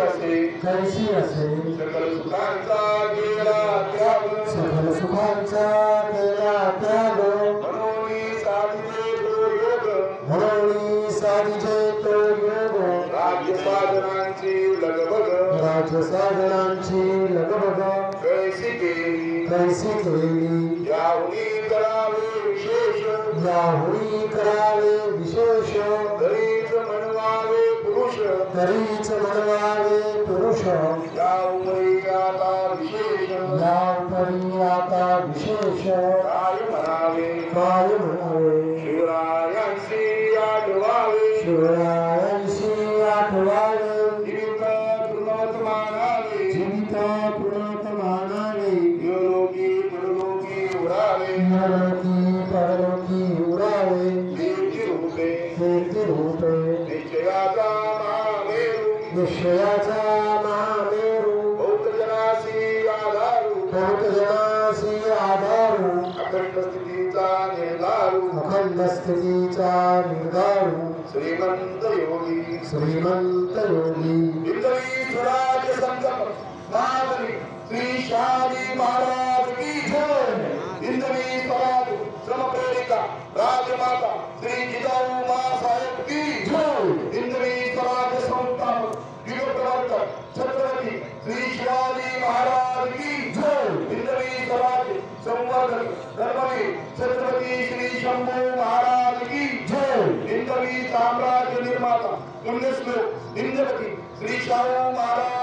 कैसी असे सकल सुखांचा केला त्याग सकल सुखांचा केला त्याग म्हणून साधिजे तो योग राज्य साधनांची लगबग कैसी केली याहुनी करावे विशेष तरीच म्हणवावे पुरुष याउपरी आता विशेष काय म्हणावे शिवरायांशी आठवावे जीवित पुनवत मानावे योगी परलोकी उरावे कीर्ती रूपे निश्चयाचा महामेरू भौतजनासी आधारू अखंड स्थितीचा निर्धारू श्रीमंत योगी हिंदवी स्वराज्य संगम महाबली श्री शाही महाराज की जय हिंदवी स्वराज श्रमप्रेरिका राजमाता श्री जिजाऊ माँसाहेब की जय हिंदवी स्वराज संस्थापक युगप्रवर्तक छत्रपती श्री शिवाजी महाराज की जय हिंदवी स्वराज संवर्धक धर्मवीर छत्रपती श्री शंभू महाराज की जय हिंदवी साम्राज्य निर्माता पुण्यश्लोक हिंदपती श्री शाहू महाराज